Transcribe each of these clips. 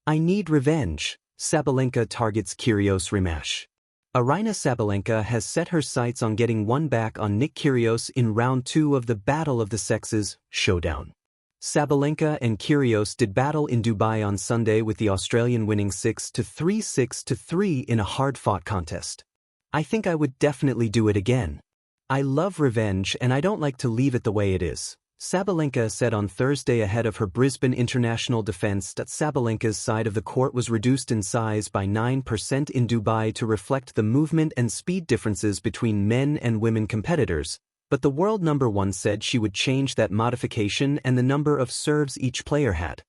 I need revenge. Sabalenka targets Kyrgios rematch. Aryna Sabalenka has set her sights on getting one back on Nick Kyrgios in round 2 of the Battle of the Sexes showdown. Sabalenka and Kyrgios did battle in Dubai on Sunday, with the Australian winning 6-3, 6-3 in a hard-fought contest. I think I would definitely do it again. I love revenge and I don't like to leave it the way it is, Sabalenka said on Thursday ahead of her Brisbane International defense that Sabalenka's side of the court was reduced in size by 9% in Dubai to reflect the movement and speed differences between men and women competitors, but the world number 1 said she would change that modification and the number of serves each player had.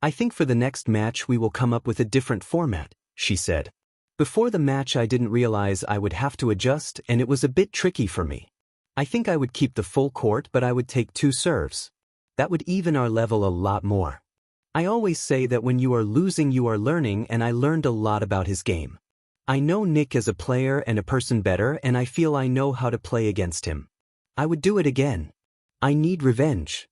I think for the next match we will come up with a different format, she said. Before the match I didn't realize I would have to adjust and it was a bit tricky for me. I think I would keep the full court, but I would take 2 serves. That would even our level a lot more. I always say that when you are losing you are learning, and I learned a lot about his game. I know Nick as a player and a person better, and I feel I know how to play against him. I would do it again. I need revenge.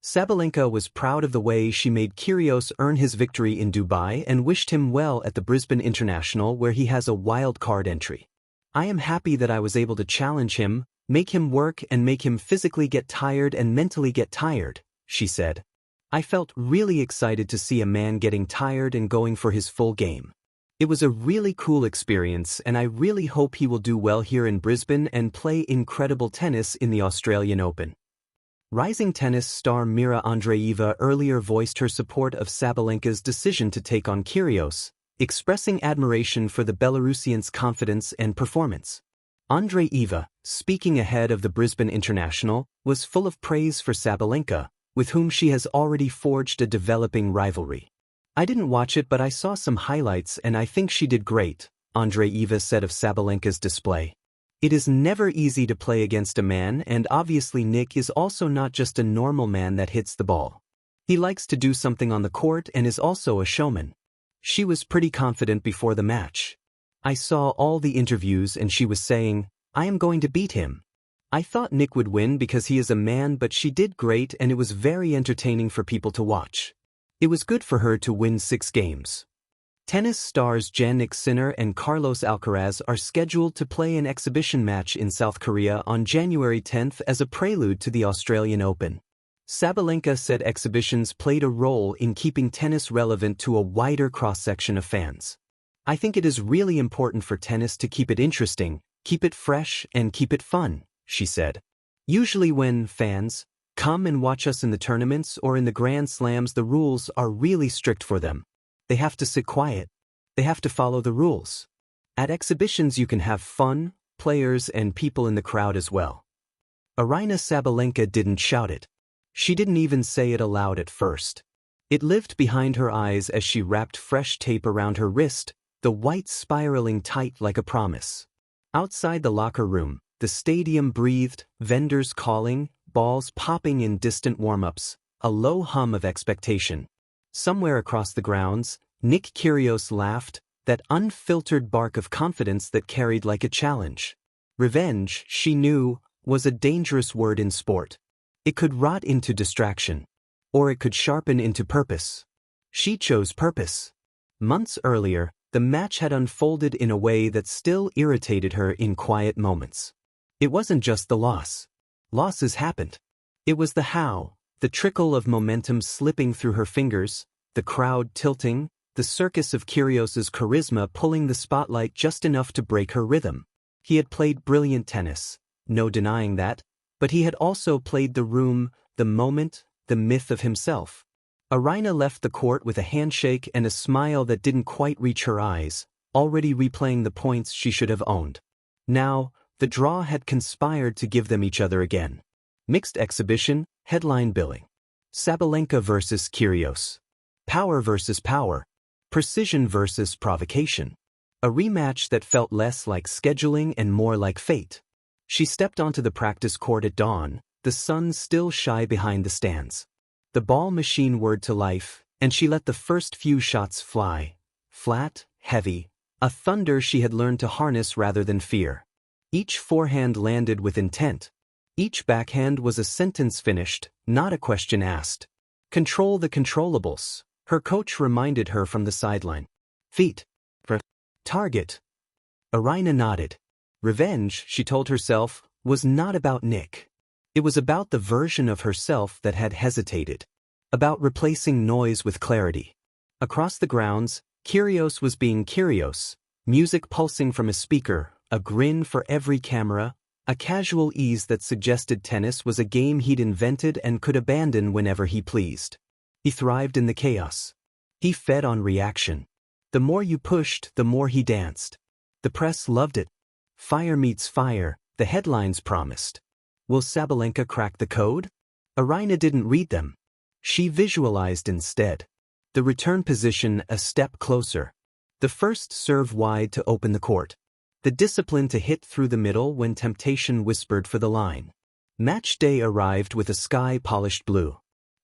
Sabalenka was proud of the way she made Kyrgios earn his victory in Dubai and wished him well at the Brisbane International, where he has a wild card entry. I am happy that I was able to challenge him, make him work and make him physically get tired and mentally get tired, she said. I felt really excited to see a man getting tired and going for his full game. It was a really cool experience and I really hope he will do well here in Brisbane and play incredible tennis in the Australian Open. Rising tennis star Mira Andreeva earlier voiced her support of Sabalenka's decision to take on Kyrgios, expressing admiration for the Belarusian's confidence and performance. Andreeva, speaking ahead of the Brisbane International, was full of praise for Sabalenka, with whom she has already forged a developing rivalry. I didn't watch it, but I saw some highlights and I think she did great, Andreeva said of Sabalenka's display. It is never easy to play against a man, and obviously Nick is also not just a normal man that hits the ball. He likes to do something on the court and is also a showman. She was pretty confident before the match. I saw all the interviews and she was saying, I am going to beat him. I thought Nick would win because he is a man, but she did great and it was very entertaining for people to watch. It was good for her to win 6 games. Tennis stars Jannik Sinner and Carlos Alcaraz are scheduled to play an exhibition match in South Korea on January 10th as a prelude to the Australian Open. Sabalenka said exhibitions played a role in keeping tennis relevant to a wider cross-section of fans. I think it is really important for tennis to keep it interesting, keep it fresh, and keep it fun, she said. Usually when fans come and watch us in the tournaments or in the Grand Slams, the rules are really strict for them. They have to sit quiet. They have to follow the rules. At exhibitions you can have fun, players and people in the crowd as well. Aryna Sabalenka didn't shout it. She didn't even say it aloud at first. It lived behind her eyes as she wrapped fresh tape around her wrist, the white spiraling tight like a promise. Outside the locker room, the stadium breathed, vendors calling, balls popping in distant warm-ups, a low hum of expectation. Somewhere across the grounds, Nick Kyrgios laughed, that unfiltered bark of confidence that carried like a challenge. Revenge, she knew, was a dangerous word in sport. It could rot into distraction. Or it could sharpen into purpose. She chose purpose. Months earlier, the match had unfolded in a way that still irritated her in quiet moments. It wasn't just the loss. Losses happened. It was the how, the trickle of momentum slipping through her fingers, the crowd tilting, the circus of Kyrgios's charisma pulling the spotlight just enough to break her rhythm. He had played brilliant tennis, no denying that, but he had also played the room, the moment, the myth of himself. Aryna left the court with a handshake and a smile that didn't quite reach her eyes, already replaying the points she should have owned. Now, the draw had conspired to give them each other again. Mixed exhibition, headline billing. Sabalenka versus Kyrgios. Power versus power. Precision versus provocation. A rematch that felt less like scheduling and more like fate. She stepped onto the practice court at dawn, the sun still shy behind the stands. The ball machine whirred to life, and she let the first few shots fly. Flat, heavy, a thunder she had learned to harness rather than fear. Each forehand landed with intent. Each backhand was a sentence finished, not a question asked. Control the controllables. Her coach reminded her from the sideline. Feet. Target. Aryna nodded. Revenge, she told herself, was not about Nick. It was about the version of herself that had hesitated. About replacing noise with clarity. Across the grounds, Kyrgios was being Kyrgios, music pulsing from a speaker, a grin for every camera, a casual ease that suggested tennis was a game he'd invented and could abandon whenever he pleased. He thrived in the chaos. He fed on reaction. The more you pushed, the more he danced. The press loved it. Fire meets fire, the headlines promised. Will Sabalenka crack the code? Aryna didn't read them. She visualized instead. The return position a step closer. The first serve wide to open the court. The discipline to hit through the middle when temptation whispered for the line. Match day arrived with a sky-polished blue.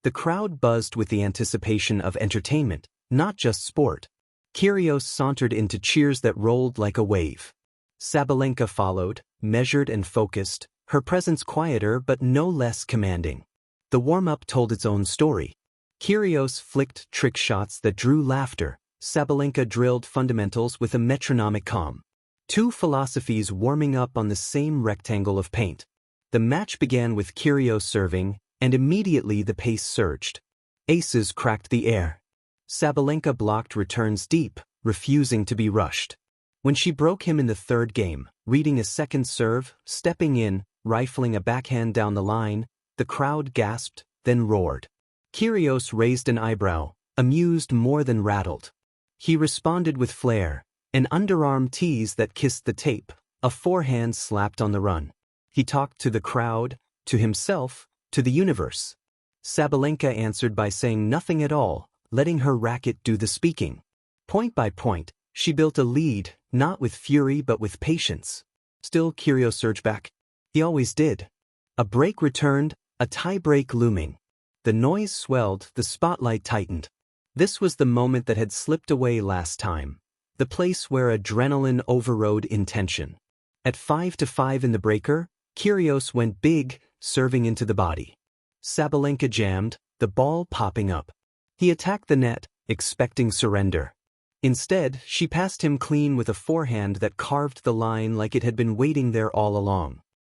The crowd buzzed with the anticipation of entertainment, not just sport. Kyrgios sauntered into cheers that rolled like a wave. Sabalenka followed, measured and focused, her presence quieter but no less commanding. The warm-up told its own story. Kyrgios flicked trick shots that drew laughter. Sabalenka drilled fundamentals with a metronomic calm. Two philosophies warming up on the same rectangle of paint. The match began with Kyrgios serving, and immediately the pace surged. Aces cracked the air. Sabalenka blocked returns deep, refusing to be rushed. When she broke him in the third game, reading a second serve, stepping in, rifling a backhand down the line, the crowd gasped, then roared. Kyrgios raised an eyebrow, amused more than rattled. He responded with flair, an underarm tease that kissed the tape, a forehand slapped on the run. He talked to the crowd, to himself, to the universe. Sabalenka answered by saying nothing at all, letting her racket do the speaking. Point by point, she built a lead, not with fury but with patience. Still Kyrgios surged back. He always did. A break returned, a tie-break looming. The noise swelled, the spotlight tightened. This was the moment that had slipped away last time. The place where adrenaline overrode intention. At 5-5 in the breaker, Kyrgios went big, serving into the body. Sabalenka jammed, the ball popping up. He attacked the net, expecting surrender. Instead, she passed him clean with a forehand that carved the line like it had been waiting there all along.